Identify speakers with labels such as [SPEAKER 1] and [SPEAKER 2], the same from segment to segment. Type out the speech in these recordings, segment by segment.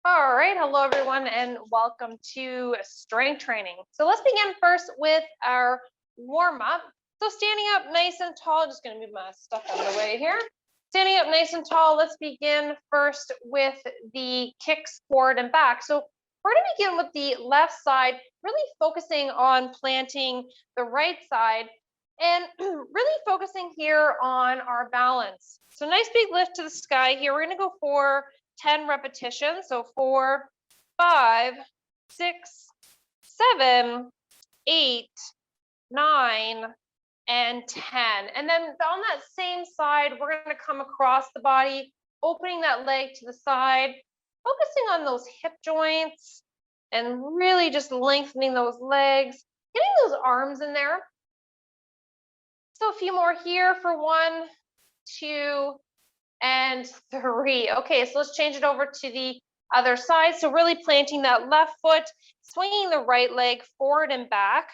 [SPEAKER 1] All right, hello everyone and welcome to strength training. So let's begin first with our warm up. So standing up nice and tall, just gonna move my stuff out of the way here. Standing up nice and tall, let's begin first with the kicks forward and back. So we're gonna begin with the left side, really focusing on planting the right side and really focusing here on our balance. So nice big lift to the sky here. We're gonna go for 10 repetitions. So 4, 5, 6, 7, 8, 9, and 10. And then on that same side, we're going to come across the body, opening that leg to the side, focusing on those hip joints and really just lengthening those legs, getting those arms in there. So a few more here for 1, 2, and 3. Okay, so let's change it over to the other side. So really planting that left foot, swinging the right leg forward and back.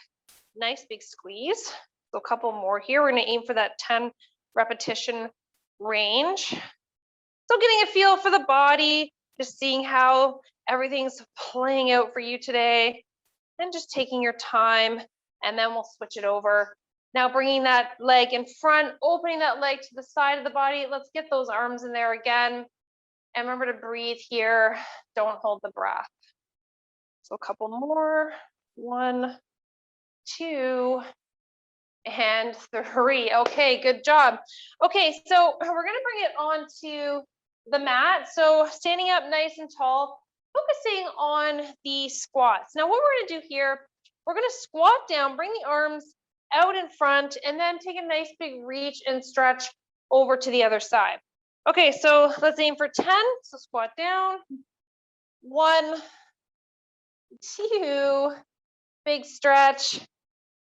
[SPEAKER 1] Nice big squeeze. So a couple more here. We're going to aim for that 10 repetition range. So getting a feel for the body, just seeing how everything's playing out for you today, and just taking your time, and then we'll switch it over. Now bringing that leg in front, opening that leg to the side of the body. Let's get those arms in there again. And remember to breathe here. Don't hold the breath. So a couple more. 1, 2, and 3. Okay, good job. Okay, so we're gonna bring it onto the mat. So standing up nice and tall, focusing on the squats. Now what we're gonna do here, we're gonna squat down, bring the arms out in front, and then take a nice big reach and stretch over to the other side. Okay, so let's aim for 10. So squat down. 1, 2, big stretch.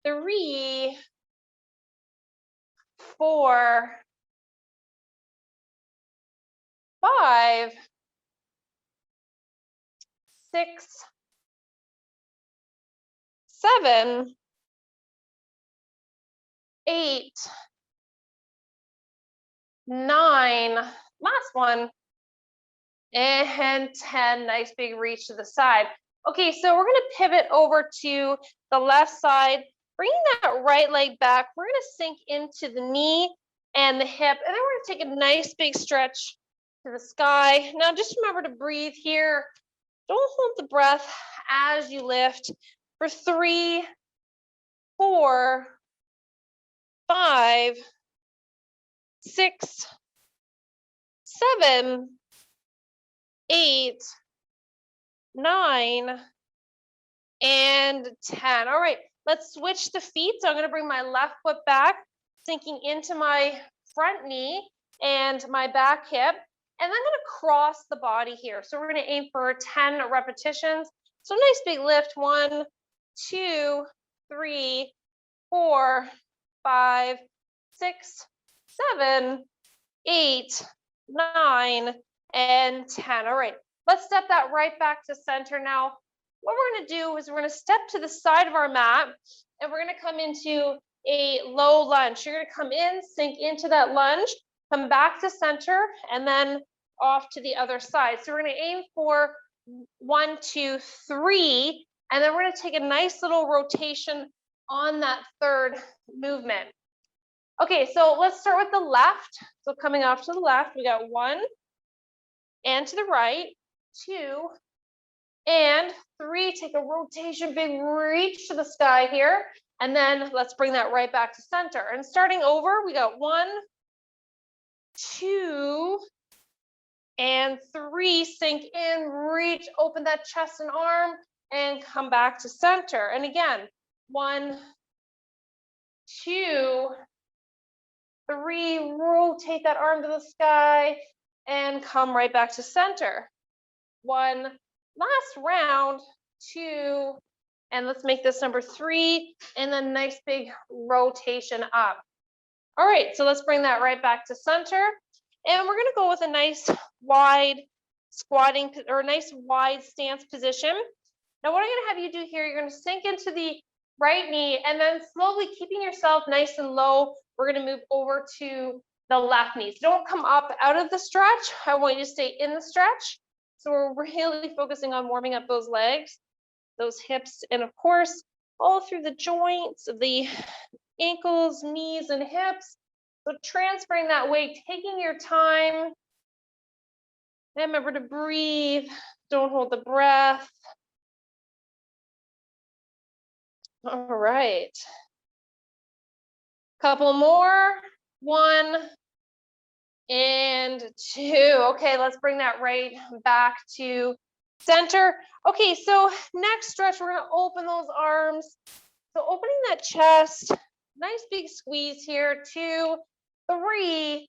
[SPEAKER 1] 3, 4, 5, 6, 7, 8, 9, last one, and 10. Nice big reach to the side. Okay, so we're going to pivot over to the left side, bringing that right leg back. We're going to sink into the knee and the hip, and then we're going to take a nice big stretch to the sky. Now just remember to breathe here. Don't hold the breath as you lift for 3, 4, 5, 6, 7, 8, 9, and 10. All right, let's switch the feet. So I'm going to bring my left foot back, sinking into my front knee and my back hip. And I'm going to cross the body here. So we're going to aim for 10 repetitions. So nice big lift. 1, 2, 3, 4, 5, 6, 7, 8, 9, and 10. All right, let's step that right back to center now. What we're going to do is we're going to step to the side of our mat, and we're going to come into a low lunge. You're going to come in, sink into that lunge, come back to center, and then off to the other side. So we're going to aim for 1, 2, 3, and then we're going to take a nice little rotation on that third movement. Okay, so let's start with the left. So coming off to the left, we got 1, and to the right, 2, and 3. Take a rotation, big reach to the sky here. And then let's bring that right back to center. And starting over, we got 1, 2, and 3. Sink in, reach, open that chest and arm, and come back to center. And again, 1, 2, 3, rotate that arm to the sky, and come right back to center. 1, last round, 2, and let's make this number 3, and then nice big rotation up. All right, so let's bring that right back to center, and we're going to go with a nice wide squatting or nice wide stance position. Now what I'm going to have you do here, you're going to sink into the right knee, and then slowly keeping yourself nice and low, we're going to move over to the left knee. So don't come up out of the stretch. I want you to stay in the stretch. So we're really focusing on warming up those legs, those hips, and of course, all through the joints of the ankles, knees, and hips. So transferring that weight, taking your time. And remember to breathe. Don't hold the breath. All right. Couple more. 1 and 2. Okay, let's bring that right back to center. Okay, so next stretch, we're gonna open those arms. So opening that chest, nice big squeeze here. 2, 3,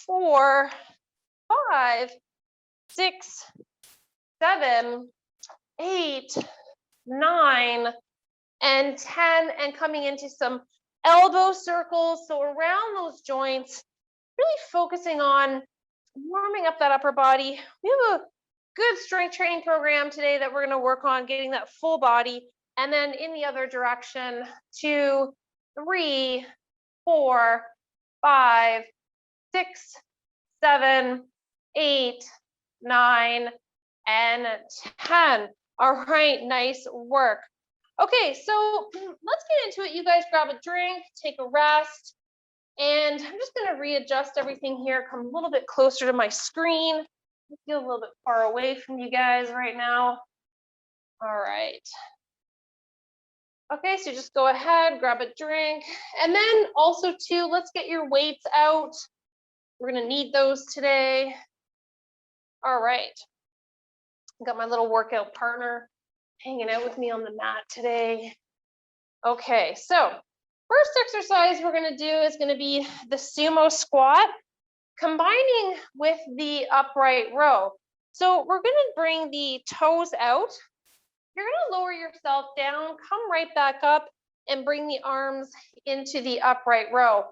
[SPEAKER 1] 4, 5, 6, 7, 8, 9, and 10, and coming into some elbow circles. So around those joints, really focusing on warming up that upper body. We have a good strength training program today that we're going to work on getting that full body. And then in the other direction, 2, 3, 4, 5, 6, 7, 8, 9, and 10. All right, nice work. Okay, so let's get into it. You guys grab a drink, take a rest, and I'm just gonna readjust everything here, come a little bit closer to my screen. I feel a little bit far away from you guys right now. All right. Okay, so just go ahead, grab a drink. And then also too, let's get your weights out. We're gonna need those today. All right. Got my little workout partner hanging out with me on the mat today. Okay, so first exercise we're going to do is going to be the sumo squat, combining with the upright row. So we're going to bring the toes out. You're going to lower yourself down, come right back up, and bring the arms into the upright row.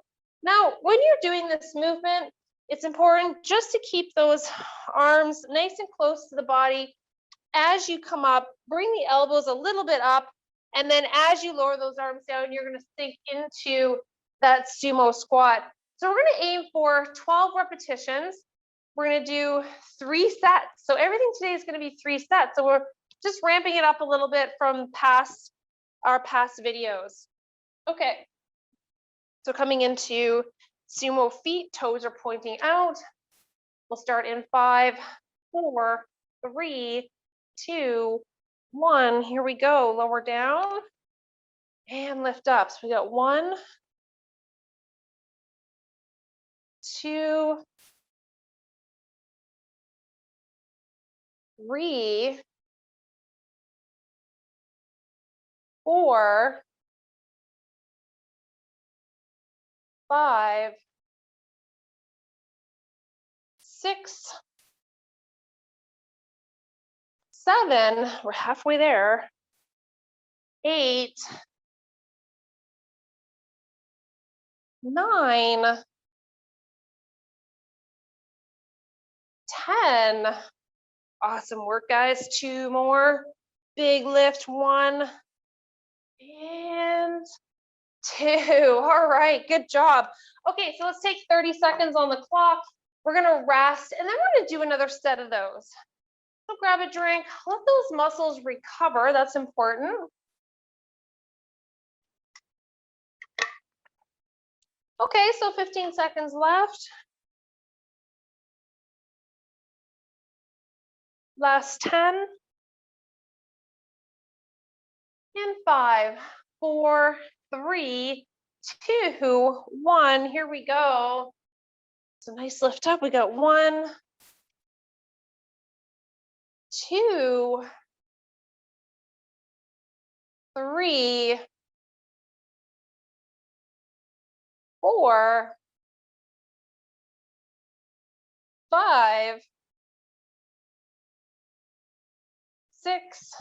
[SPEAKER 1] Now, when you're doing this movement, it's important just to keep those arms nice and close to the body. As you come up, bring the elbows a little bit up, and then as you lower those arms down, you're going to sink into that sumo squat. So we're going to aim for 12 repetitions. We're going to do 3 sets. So everything today is going to be 3 sets. So we're just ramping it up a little bit from our past videos. Okay. So coming into sumo feet, toes are pointing out. We'll start in 5, 4, 3, 2, 1. Here we go. Lower down and lift up. So we got 1, 2, 3, 4, 5, 6, 7. We're halfway there. 8, 9, 10. Awesome work, guys. 2 more. Big lift. 1 and 2. All right, good job. Okay, so let's take 30 seconds on the clock. We're gonna rest, and then we're gonna do another set of those. So grab a drink, let those muscles recover. That's important. Okay, so 15 seconds left. Last 10. And 5, 4, 3, 2, 1. Here we go. It's a nice lift up. We got 1, 2, 3, 4, 5, 6,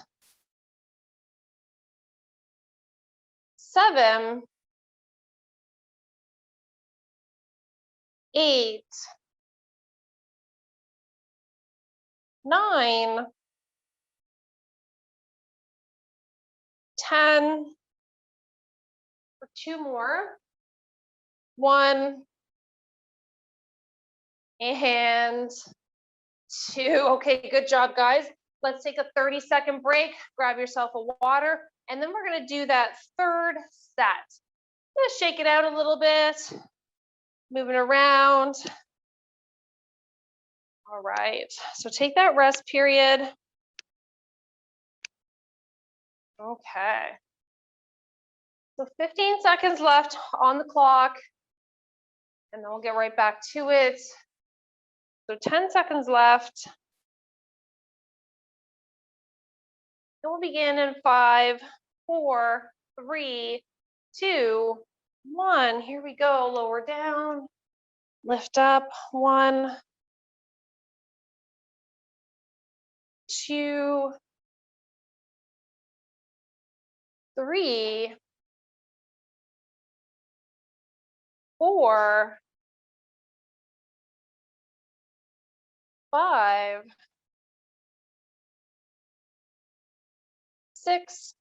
[SPEAKER 1] 7, 8, 9, 10. For 2 more. 1 and 2. Okay, good job, guys. Let's take a 30-second break, grab yourself a water, and then we're gonna do that third set. Just shake it out a little bit, moving around. All right, so take that rest period. Okay. So 15 seconds left on the clock, and then we'll get right back to it. So 10 seconds left. And we'll begin in 5, 4, 3, 2, 1. Here we go. Lower down, lift up. 1, 2, 3, 4, 5, 6.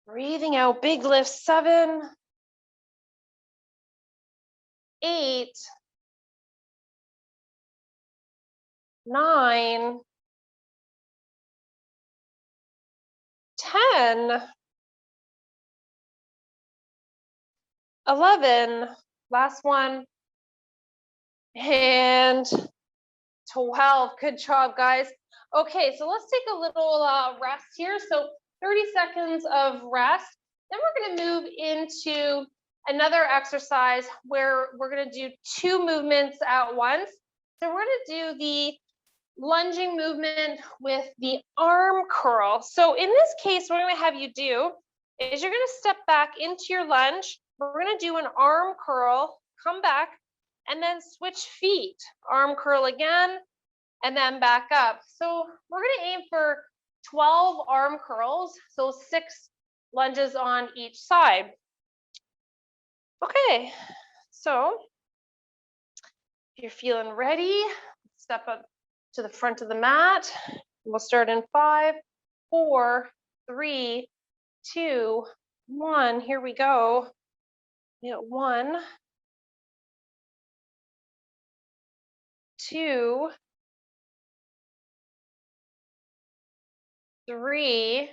[SPEAKER 1] Breathing out, big lift. 7, 8, 9, 10, 11. Last one. And 12. Good job, guys. Okay, so let's take a little rest here. So 30 seconds of rest. Then we're going to move into another exercise where we're going to do 2 movements at once. So we're going to do the lunging movement with the arm curl. So in this case, what I'm going to have you do is you're going to step back into your lunge. We're going to do an arm curl, come back, and then switch feet. Arm curl again, and then back up. So we're going to aim for 12 arm curls, so 6 lunges on each side. Okay, so if you're feeling ready, step up to the front of the mat. We'll start in 5, 4, 3, 2, 1. Here we go. 1, 2, 3,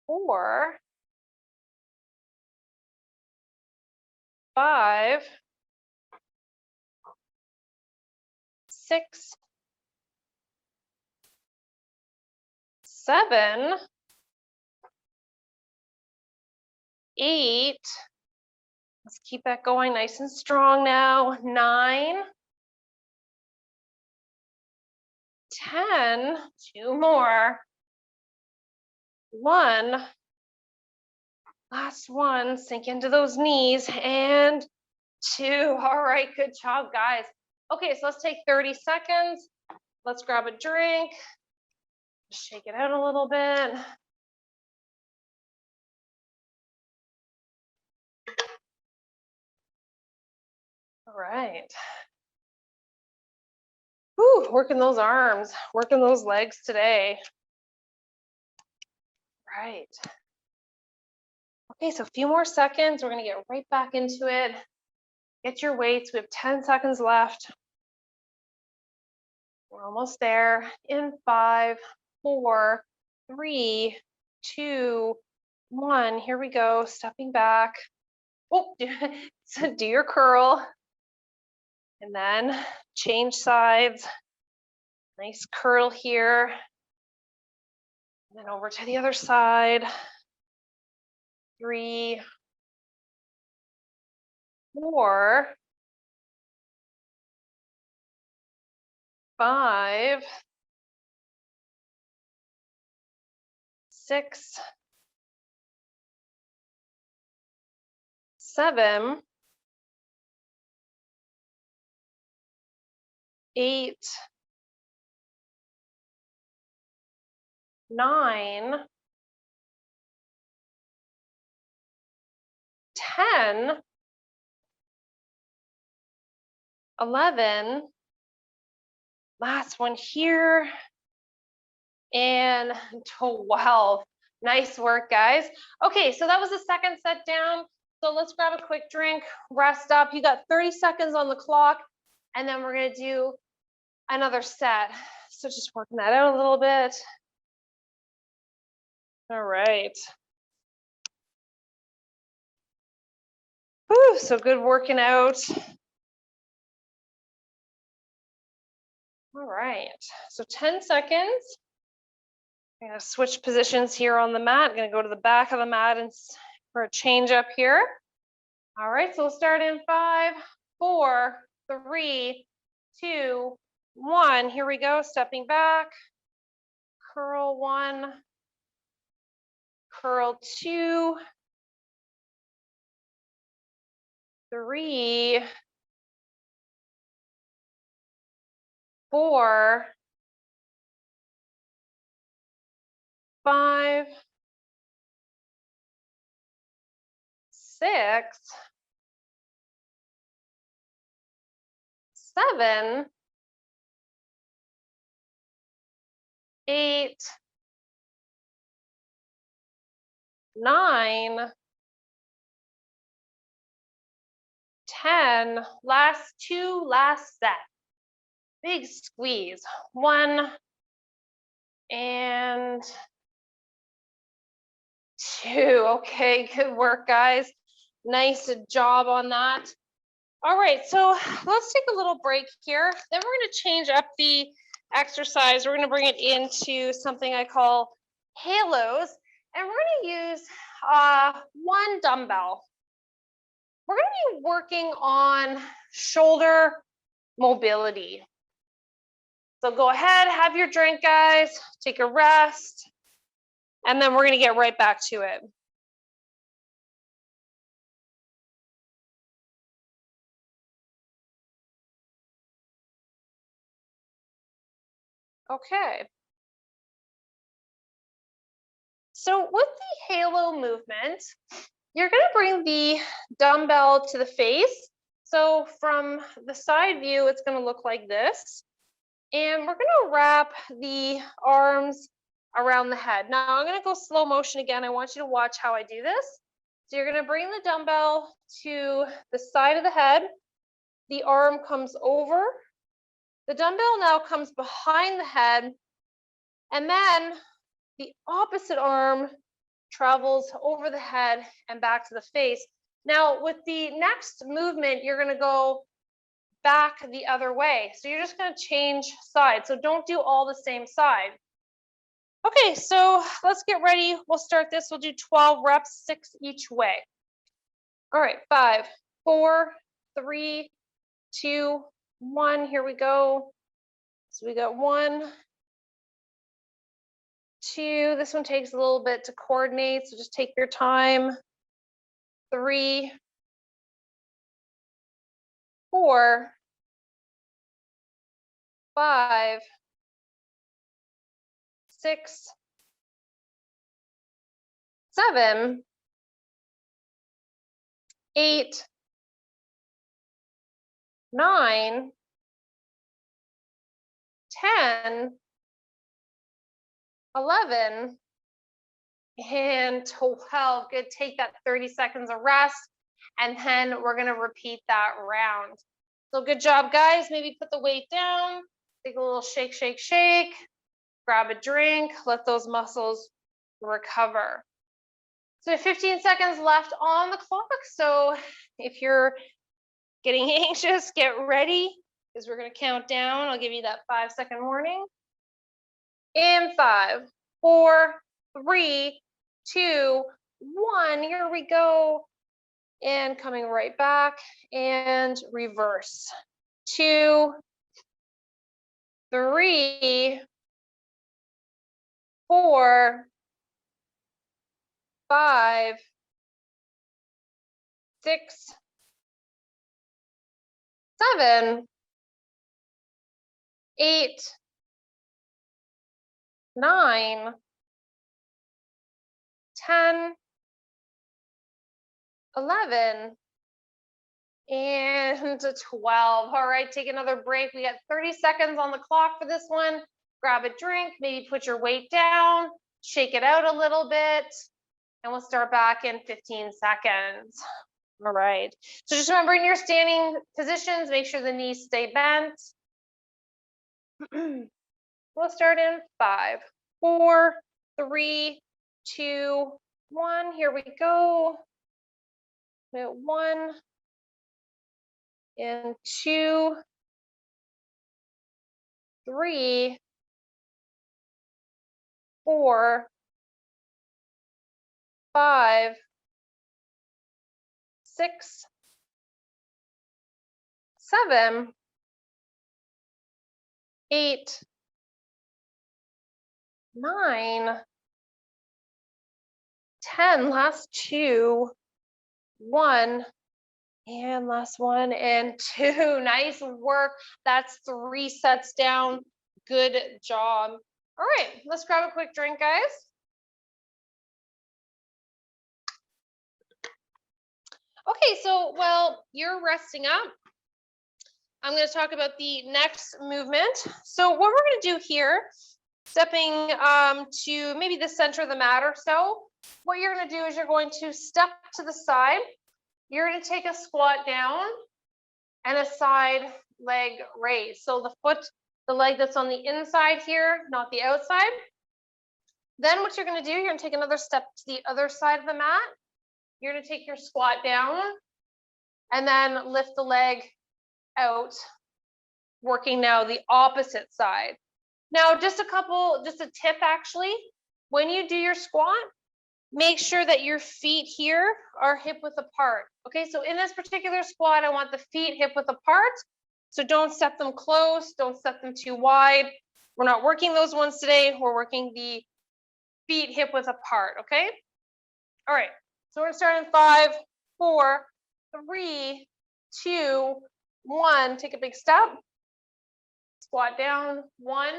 [SPEAKER 1] 4, 5, 6, 7, 8. Let's keep that going nice and strong now. 9, 10, 2 more. 1, last one, sink into those knees, and 2. All right, good job, guys. Okay, so let's take 30 seconds. Let's grab a drink, shake it out a little bit. All right. Whew, working those arms, working those legs today. Right. Okay, so a few more seconds. We're gonna get right back into it. Get your weights. We have 10 seconds left. We're almost there. In 5, 4, 3, 2, 1. Here we go. Stepping back. Oh, so do your curl. And then change sides. Nice curl here. And then over to the other side. 3, 4, 5, 6, 7, 8, 9, 10, 11, last one here, and 12. Nice work, guys. Okay, so that was the second set down. So let's grab a quick drink, rest up. You got 30 seconds on the clock, and then we're gonna do another set. So just working that out a little bit. All right. Whew, so good working out. All right, so 10 seconds. I'm gonna switch positions here on the mat. I'm gonna go to the back of the mat and for a change up here. All right, so we'll start in 5, 4, 3, 2, 1. Here we go, stepping back. Curl 1, curl 2, 3, 4, 5, 6, 7, 8, 9, 10. Last 2, last set. Big squeeze. 1 and 2. Okay, good work, guys. Nice job on that. All right, so let's take a little break here. Then we're going to change up the exercise. We're going to bring it into something I call halos, and we're going to use 1 dumbbell. We're going to be working on shoulder mobility. So go ahead, have your drink, guys, take a rest, and then we're going to get right back to it. Okay. So with the halo movement, you're going to bring the dumbbell to the face. So from the side view, it's going to look like this. And we're going to wrap the arms around the head. Now I'm going to go slow motion again. I want you to watch how I do this. So you're going to bring the dumbbell to the side of the head. The arm comes over. The dumbbell now comes behind the head. And then the opposite arm travels over the head and back to the face. Now with the next movement, you're going to go back the other way. So you're just going to change sides. So don't do all the same side. Okay, so let's get ready. We'll start this. We'll do 12 reps, 6 each way. All right, 5, 4, 3, 2, 1. Here we go. So we got 1, 2. This one takes a little bit to coordinate, so just take your time. 3, 4, 5, 6, 7, 8, 9, 10, 11, and 12. Good. Take that 30 seconds of rest, and then we're going to repeat that round. So good job, guys. Maybe put the weight down, take a little shake, shake, shake, grab a drink, let those muscles recover. So 15 seconds left on the clock. So if you're getting anxious, get ready, because we're going to count down. I'll give you that 5-second warning. In 5, 4, 3, 2, 1. Here we go. And coming right back and reverse. 2, 3, 4, 5, 6, 7, 8, 9, 10, 11, and 12. All right, take another break. We got 30 seconds on the clock for this one. Grab a drink, maybe put your weight down, shake it out a little bit, and we'll start back in 15 seconds. All right. So just remember in your standing positions, make sure the knees stay bent. We'll start in 5, 4, 3, 2, 1. Here we go. 1 and 2, 3, 4, 5, 6, 7, 8, 9, 10. Last 2, 1, and last 1 and 2. Nice work. That's 3 sets down. Good job. All right, let's grab a quick drink, guys. Okay, so while you're resting up, I'm going to talk about the next movement. So what we're going to do here, stepping to maybe the center of the mat or so, what you're going to do is you're going to step to the side. You're going to take a squat down and a side leg raise. So the leg that's on the inside here, not the outside. Then what you're going to do, you're going to take another step to the other side of the mat. You're going to take your squat down and then lift the leg out, working now the opposite side. Now, just a tip actually, when you do your squat, make sure that your feet here are hip width apart. Okay, so in this particular squat, I want the feet hip width apart. So don't step them close, don't step them too wide. We're not working those ones today. We're working the feet hip width apart, okay? All right, so we're gonna start in 5, 4, 3, 2, 1. Take a big step. Squat down, 1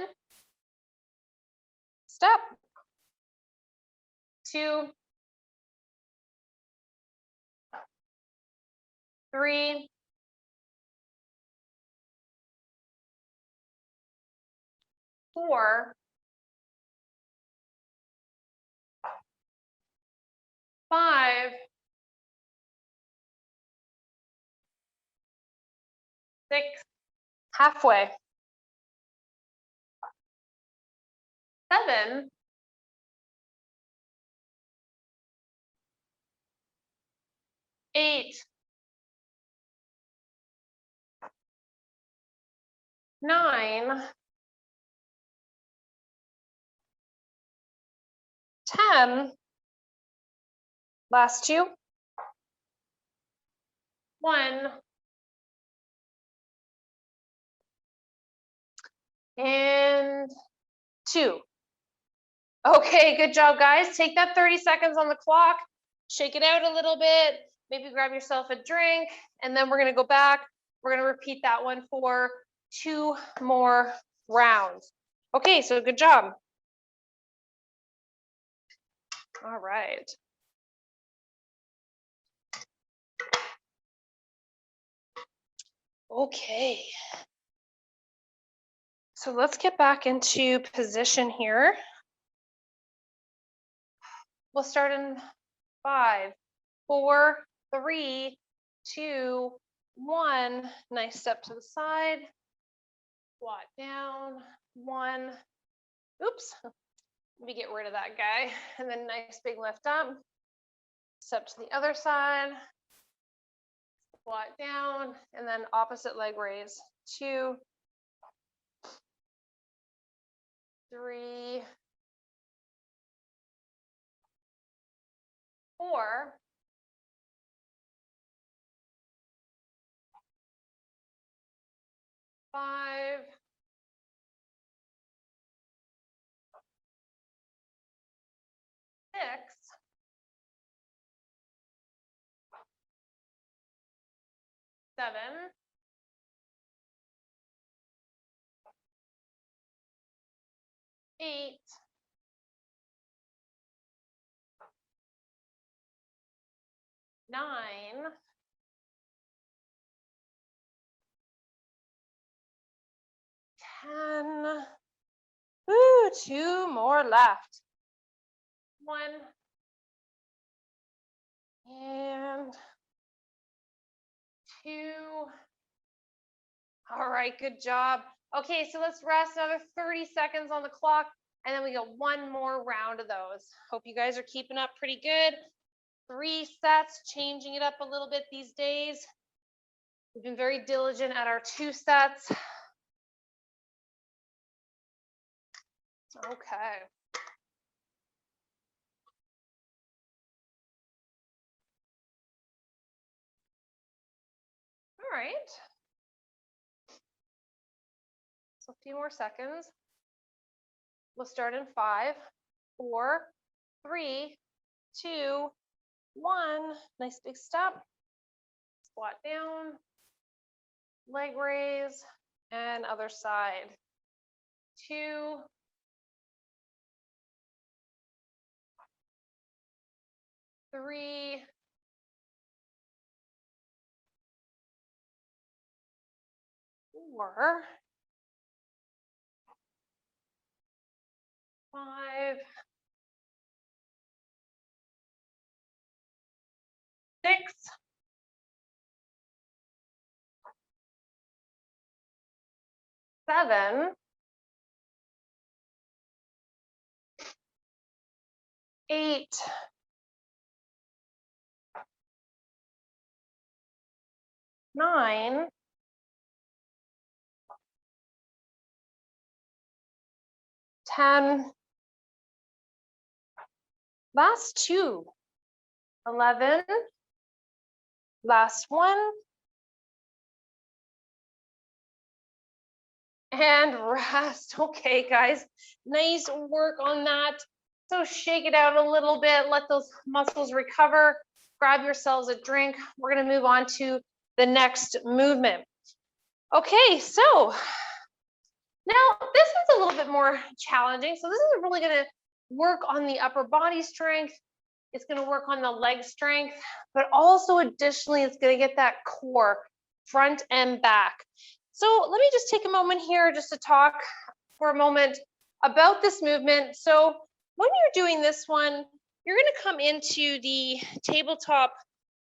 [SPEAKER 1] step, 2, 3, 4, 5, 6, halfway, 7, 8, 9, 10, last 2, 1, and 2. Okay, good job, guys. Take that 30 seconds on the clock, shake it out a little bit, maybe grab yourself a drink, and then we're gonna go back. We're gonna repeat that one for 2 more rounds. Okay, so good job. All right. Okay. So let's get back into position here. We'll start in 5, 4, 3, 2, 1. Nice step to the side. Squat down. 1. Oops. Let me get rid of that guy. And then nice big lift up. Step to the other side. Squat down. And then opposite leg raise. 2, 3, 4, 5, 6, 7, 8, 9, 10. Ooh, 2 more left. 1 and 2. All right, good job. Okay, so let's rest another 30 seconds on the clock, and then we got one more round of those. Hope you guys are keeping up pretty good. 3 sets, changing it up a little bit these days. We've been very diligent at our 2 sets. Okay. All right. So a few more seconds. We'll start in 5, 4, 3, 2, 1. Nice big step. Squat down. Leg raise. And other side. 2, 3, 4, 5, 6, 7, 8, 9, 10, last 2, 11, last 1, and rest. Okay, guys, nice work on that. So shake it out a little bit, let those muscles recover, grab yourselves a drink. We're gonna move on to the next movement. Okay, so now this is a little bit more challenging. So this is really gonna work on the upper body strength. It's gonna work on the leg strength, but also additionally, it's gonna get that core, front and back. So let me just take a moment here just to talk for a moment about this movement. So when you're doing this one, you're gonna come into the tabletop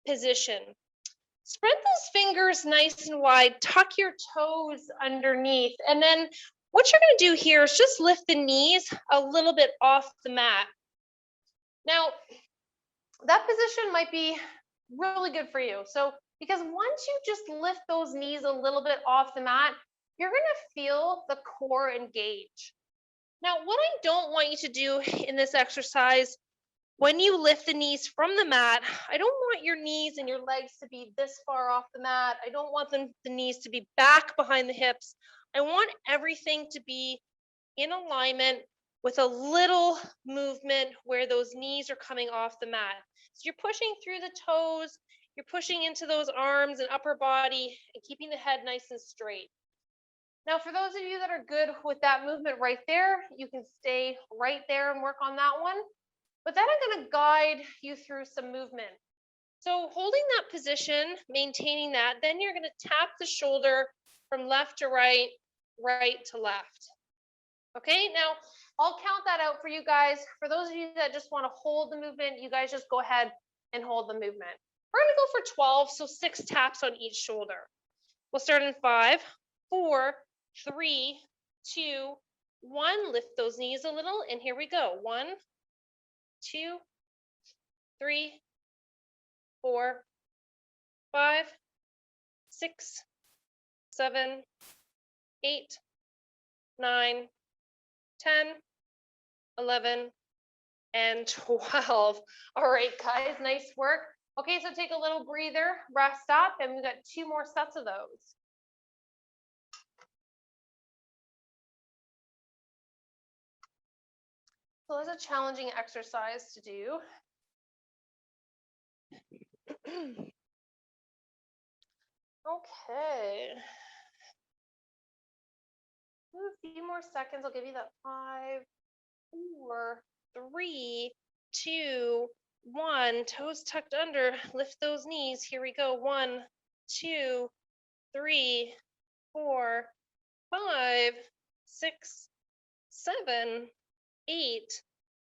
[SPEAKER 1] position. Spread those fingers nice and wide, tuck your toes underneath, and then what you're gonna do here is just lift the knees a little bit off the mat. Now, that position might be really good for you. So, because once you just lift those knees a little bit off the mat, you're gonna feel the core engage. Now, what I don't want you to do in this exercise, when you lift the knees from the mat, I don't want your knees and your legs to be this far off the mat. I don't want the knees to be back behind the hips. I want everything to be in alignment with a little movement where those knees are coming off the mat. So you're pushing through the toes, you're pushing into those arms and upper body and keeping the head nice and straight. Now, for those of you that are good with that movement right there, you can stay right there and work on that one. But then I'm going to guide you through some movement. So holding that position, maintaining that, then you're going to tap the shoulder from left to right, right to left. Okay, now I'll count that out for you guys. For those of you that just want to hold the movement, you guys just go ahead and hold the movement. We're going to go for 12, so 6 taps on each shoulder. We'll start in 5, 4, 3, 2, 1. Lift those knees a little, and here we go. 1, 2, 3, 4, 5, 6, 7, 8, 9, 10, 11, and 12. All right, guys, nice work. Okay, so take a little breather, rest up, and we've got 2 more sets of those. So this is a challenging exercise to do. Okay. A few more seconds. I'll give you that 5, 4, 3, 2, 1. Toes tucked under. Lift those knees. Here we go. 1, 2, 3, 4, 5, 6, 7, 8,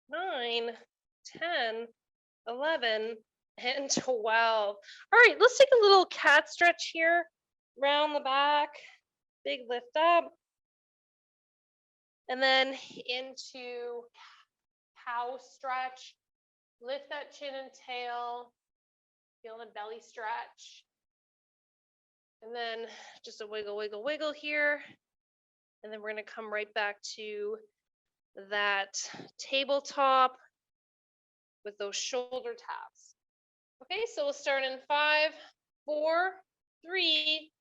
[SPEAKER 1] 9, 10, 11, and 12. All right, let's take a little cat stretch here. Round the back, big lift up. And then into cow stretch. Lift that chin and tail. Feel the belly stretch. And then just a wiggle, wiggle, wiggle here. And then we're going to come right back to that tabletop with those shoulder taps. Okay, so we'll start in 5, 4, 3,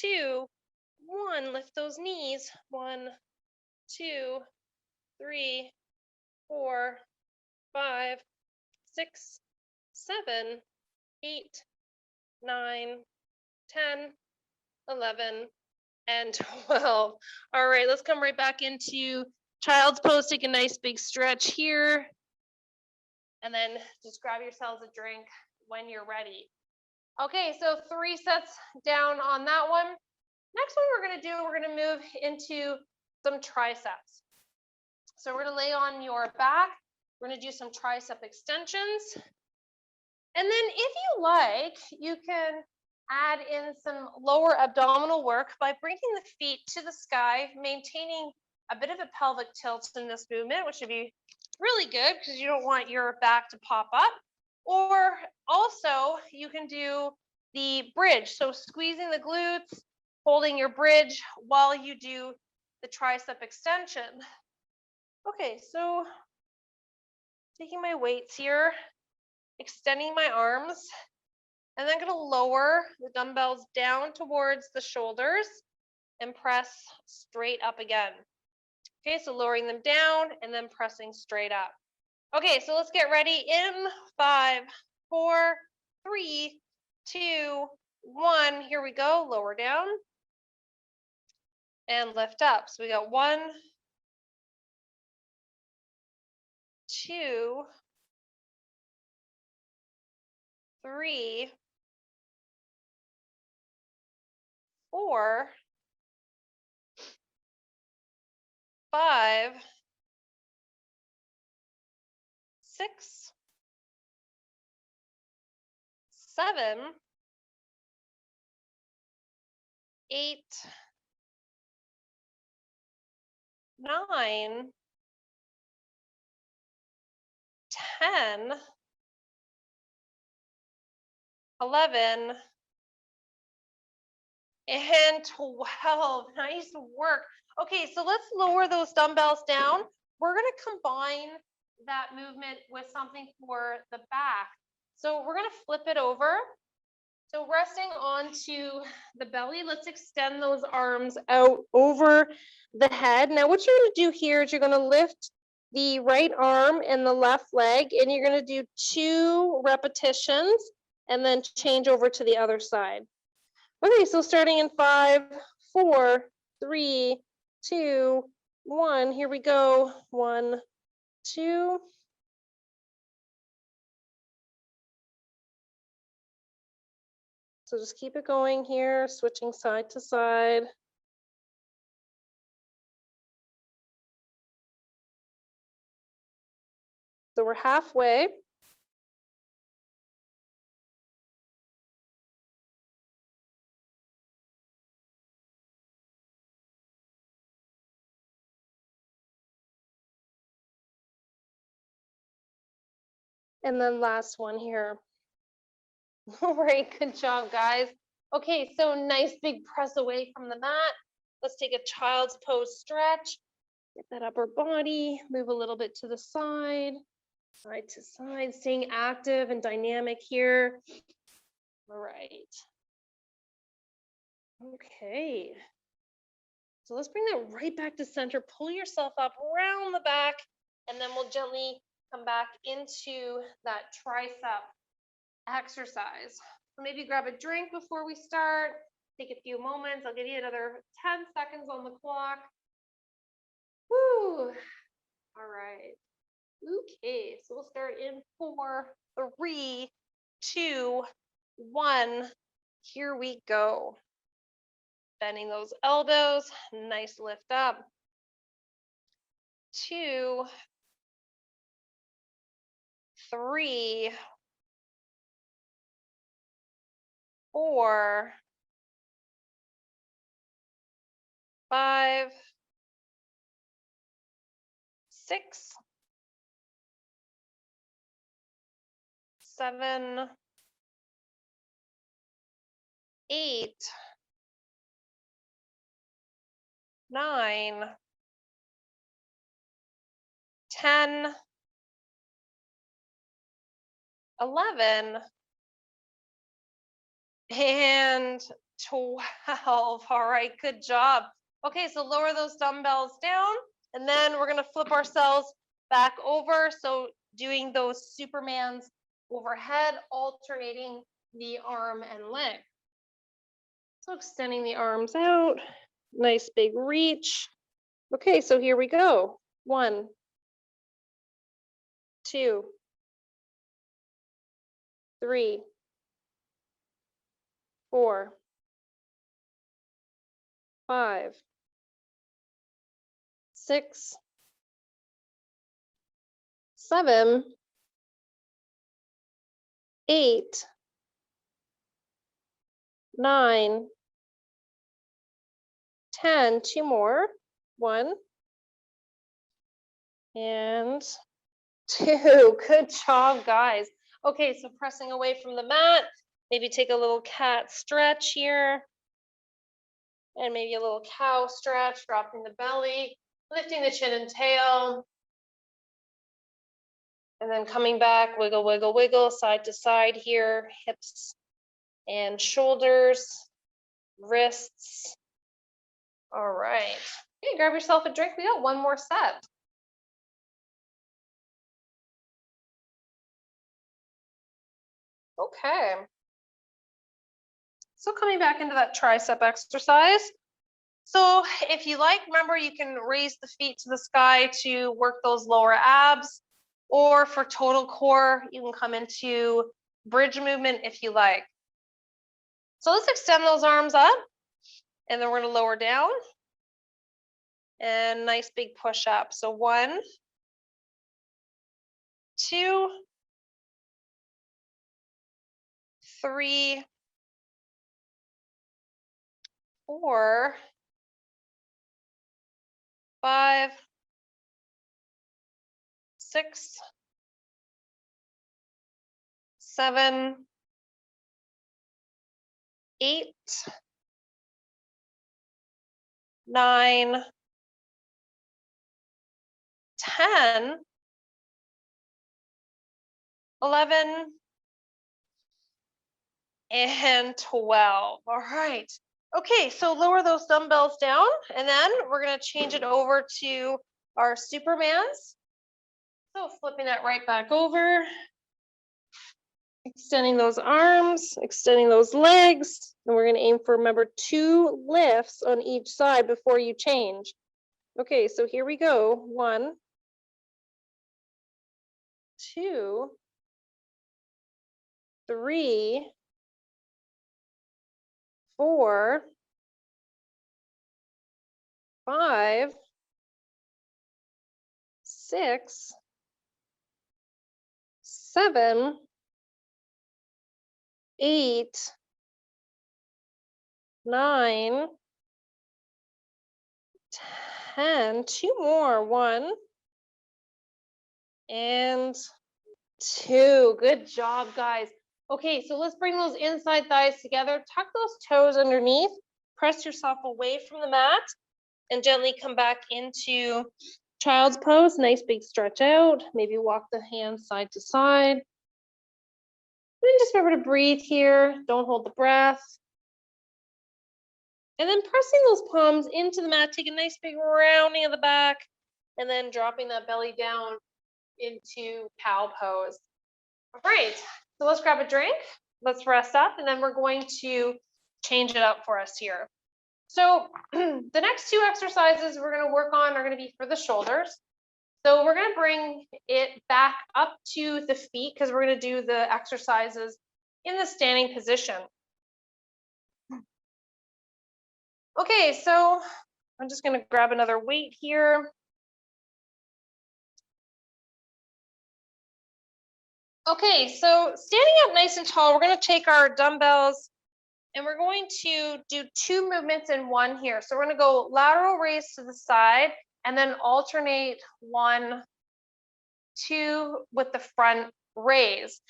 [SPEAKER 1] 2, 1. Lift those knees. 1, 2, 3, 4, 5, 6, 7, 8, 9, 10, 11, and 12. All right, let's come right back into child's pose. Take a nice big stretch here. And then just grab yourselves a drink when you're ready. Okay, so 3 sets down on that one. Next one we're going to do, we're going to move into some triceps. So we're going to lay on your back. We're going to do some tricep extensions. And then if you like, you can add in some lower abdominal work by bringing the feet to the sky, maintaining a bit of a pelvic tilt in this movement, which would be really good because you don't want your back to pop up. Or also you can do the bridge. So squeezing the glutes, holding your bridge while you do the tricep extension. Okay, so taking my weights here, extending my arms, and then going to lower the dumbbells down towards the shoulders and press straight up again. Okay, so lowering them down and then pressing straight up. Okay, so let's get ready in 5, 4, 3, 2, 1. Here we go. Lower down and lift up. So we got 1, 2, 3, 4, 5, 6, 7, 8, 9, 10, 11, and 12. Nice work. Okay, so let's lower those dumbbells down. We're going to combine that movement with something for the back. So we're going to flip it over. So resting onto the belly, let's extend those arms out over the head. Now what you're going to do here is you're going to lift the right arm and the left leg, and you're going to do 2 repetitions and then change over to the other side. Okay, so starting in 5, 4, 3, 2, 1. Here we go. 1, 2. So just keep it going here, switching side to side. So we're halfway. And then last one here. All right, good job, guys. Okay, so nice big press away from the mat. Let's take a child's pose stretch. Get that upper body, move a little bit to the side to side, staying active and dynamic here. All right. Okay. So let's bring that right back to center. Pull yourself up around the back, and then we'll gently come back into that tricep exercise. So maybe grab a drink before we start. Take a few moments. I'll give you another 10 seconds on the clock. Woo. All right. Okay, so we'll start in 4, 3, 2, 1. Here we go. Bending those elbows, nice lift up. 2, 3, 4, 5, 6, 7, 8, 9, 10, 11, and 12. All right, good job. Okay, so lower those dumbbells down, and then we're gonna flip ourselves back over. So doing those Supermans overhead, alternating the arm and leg. So extending the arms out, nice big reach. Okay, so here we go. 1, 2, 3, 4, 5, 6, 7, 8, 9, 10, 2 more. 1 and 2. Good job, guys. Okay, so pressing away from the mat, maybe take a little cat stretch here. And maybe a little cow stretch, dropping the belly, lifting the chin and tail. And then coming back, wiggle, wiggle, wiggle, side to side here, hips and shoulders, wrists. All right. Okay, grab yourself a drink. We got one more set. Okay. So coming back into that tricep exercise. So if you like, remember you can raise the feet to the sky to work those lower abs, or for total core, you can come into bridge movement if you like. So let's extend those arms up, and then we're gonna lower down, and nice big push up. So 1, 2, 3, 4, 5, 6, 7, 8, 9, 10, 11, and 12. All right. Okay, so lower those dumbbells down, and then we're going to change it over to our Supermans. So flipping that right back over, extending those arms, extending those legs, and we're going to aim for, remember, 2 lifts on each side before you change. Okay, so here we go. 1, 2, 3, 4, 5, 6, 7, 8, 9, 10, 2 more. 1 and 2. Good job, guys. Okay, so let's bring those inside thighs together. Tuck those toes underneath. Press yourself away from the mat and gently come back into child's pose. Nice big stretch out. Maybe walk the hands side to side. And just remember to breathe here. Don't hold the breath. And then pressing those palms into the mat. Take a nice big rounding of the back. And then dropping that belly down into cow pose. All right, so let's grab a drink. Let's rest up, and then we're going to change it up for us here. So the next 2 exercises we're going to work on are going to be for the shoulders. So we're going to bring it back up to the feet because we're going to do the exercises in the standing position. Okay, so I'm just going to grab another weight here. Okay, so standing up nice and tall, we're going to take our dumbbells And we're going to do 2 movements in one here. So we're going to go lateral raise to the side and then alternate 1, 2 with the front raise.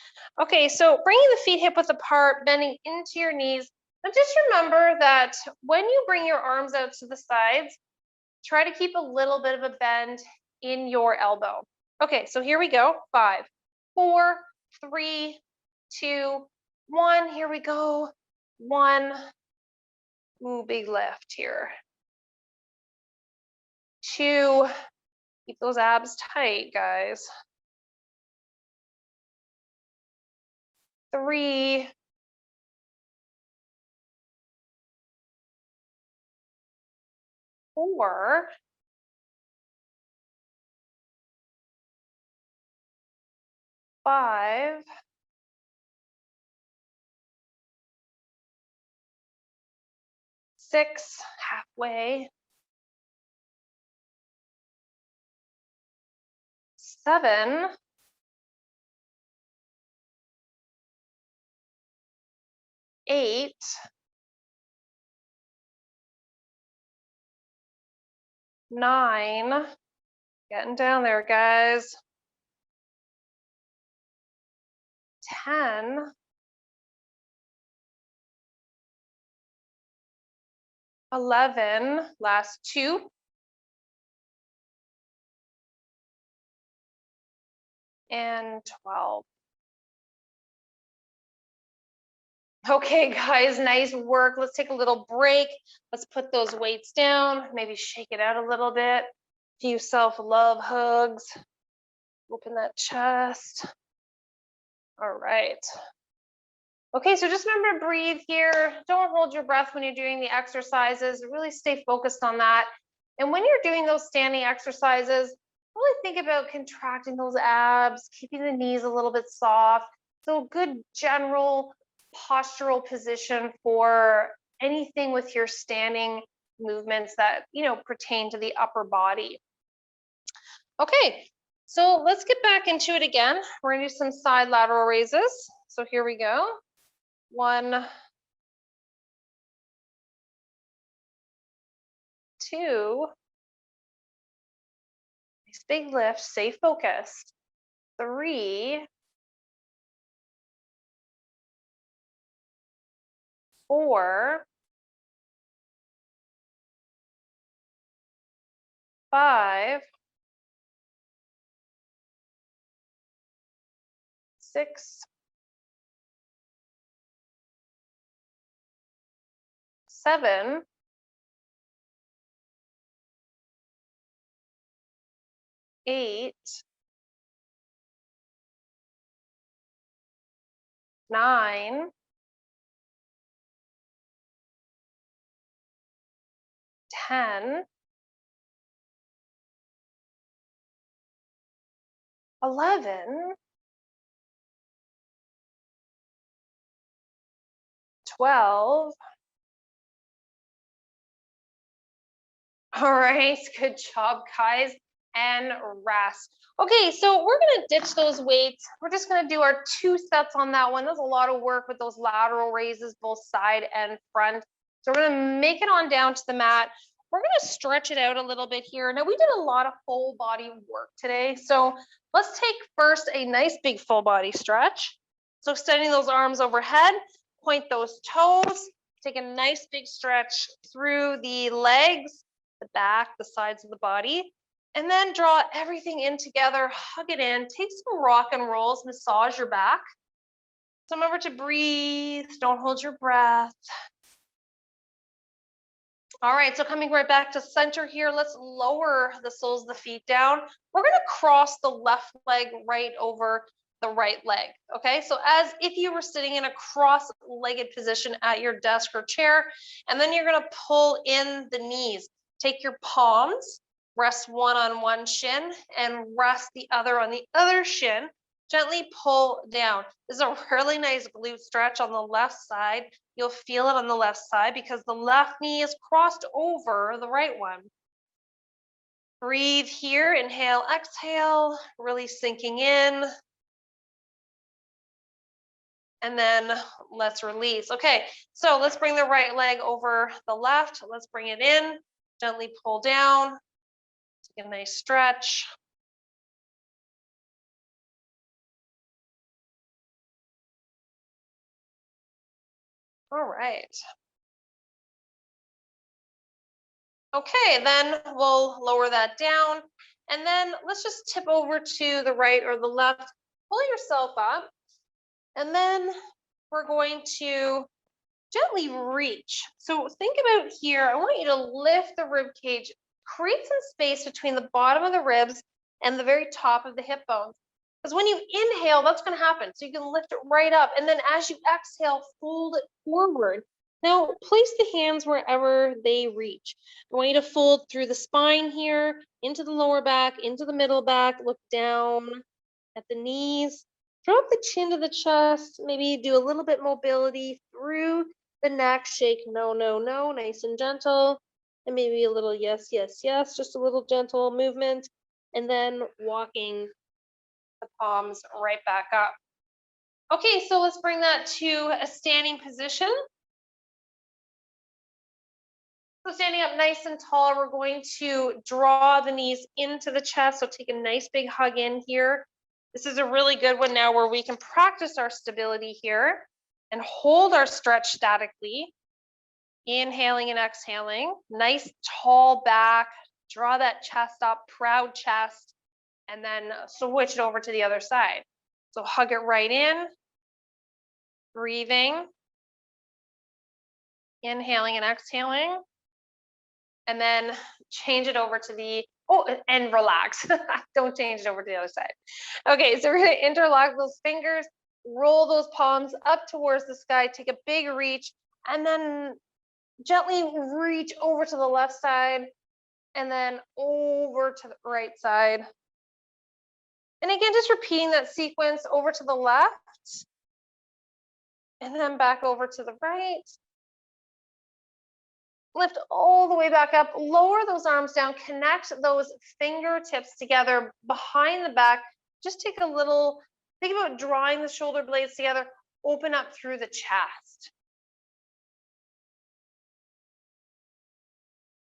[SPEAKER 1] Okay, so bringing the feet hip width apart, bending into your knees. But just remember that when you bring your arms out to the sides, try to keep a little bit of a bend in your elbow. Okay, so here we go. 5, 4, 3, 2, 1. Here we go. 1. Ooh, big lift here. 2. Keep those abs tight, guys. 3. 4. 5. 6, halfway. 7. 8. 9. Getting down there, guys. 10. 11. Last 2. And 12. Okay, guys, nice work. Let's take a little break. Let's put those weights down, maybe shake it out a little bit. A few self-love hugs. Open that chest. All right. Okay, so just remember to breathe here. Don't hold your breath when you're doing the exercises. Really stay focused on that. And when you're doing those standing exercises, really think about contracting those abs, keeping the knees a little bit soft. So good general postural position for anything with your standing movements that, pertain to the upper body. Okay, so let's get back into it again. We're gonna do some side lateral raises. So here we go. 1, 2, nice big lift, stay focused. 3, 4, 5, 6, 7, 8, 9, 10, 11, 12. All right, good job, guys, and rest. Okay, so we're gonna ditch those weights. We're just gonna do our 2 sets on that one. There's a lot of work with those lateral raises, both side and front. So we're gonna make it on down to the mat. We're gonna stretch it out a little bit here. Now we did a lot of full body work today. So let's take first a nice big full body stretch. So extending those arms overhead, point those toes, take a nice big stretch through the legs, the back, the sides of the body, and then draw everything in together, hug it in, take some rock and rolls, massage your back. So remember to breathe, don't hold your breath. All right, so coming right back to center here, let's lower the soles of the feet down. We're gonna cross the left leg right over the right leg, okay? So as if you were sitting in a cross-legged position at your desk or chair, and then you're gonna pull in the knees. Take your palms, rest one on one shin, and rest the other on the other shin. Gently pull down. This is a really nice glute stretch on the left side. You'll feel it on the left side because the left knee is crossed over the right one. Breathe here, inhale, exhale, really sinking in. And then let's release. Okay, so let's bring the right leg over the left. Let's bring it in, gently pull down, take a nice stretch. All right. Okay, then we'll lower that down. And then let's just tip over to the right or the left. Pull yourself up. And then we're going to gently reach. So think about here. I want you to lift the rib cage, create some space between the bottom of the ribs and the very top of the hip bones. Because when you inhale, that's going to happen. So you can lift it right up. And then as you exhale, fold it forward. Now, place the hands wherever they reach. I want you to fold through the spine here, into the lower back, into the middle back, look down at the knees, drop the chin to the chest, maybe do a little bit mobility through the neck, shake no, no, no, nice and gentle, and maybe a little yes, yes, yes, just a little gentle movement, and then walking the palms right back up. Okay, so let's bring that to a standing position. So standing up nice and tall, we're going to draw the knees into the chest. So take a nice big hug in here. This is a really good one now where we can practice our stability here and hold our stretch statically. Inhaling and exhaling. Nice tall back. Draw that chest up, proud chest, and then switch it over to the other side. So hug it right in. Breathing. Inhaling and exhaling. And then change it over to the, and relax. Don't change it over to the other side. Okay, so we're gonna interlock those fingers, roll those palms up towards the sky, take a big reach, and then gently reach over to the left side, and then over to the right side. And again, just repeating that sequence over to the left, and then back over to the right. Lift all the way back up, lower those arms down, connect those fingertips together behind the back. Just take a little, think about drawing the shoulder blades together, open up through the chest.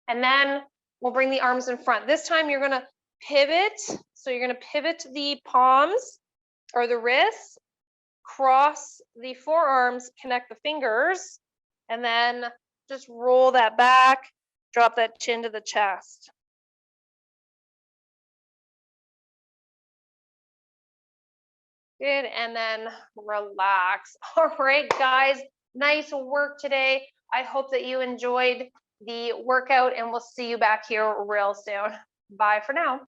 [SPEAKER 1] And then we'll bring the arms in front. This time you're gonna pivot. So you're gonna pivot the palms or the wrists, cross the forearms, connect the fingers, and then just roll that back, drop that chin to the chest. Good, and then relax. All right, guys, nice work today. I hope that you enjoyed the workout, and we'll see you back here real soon. Bye for now.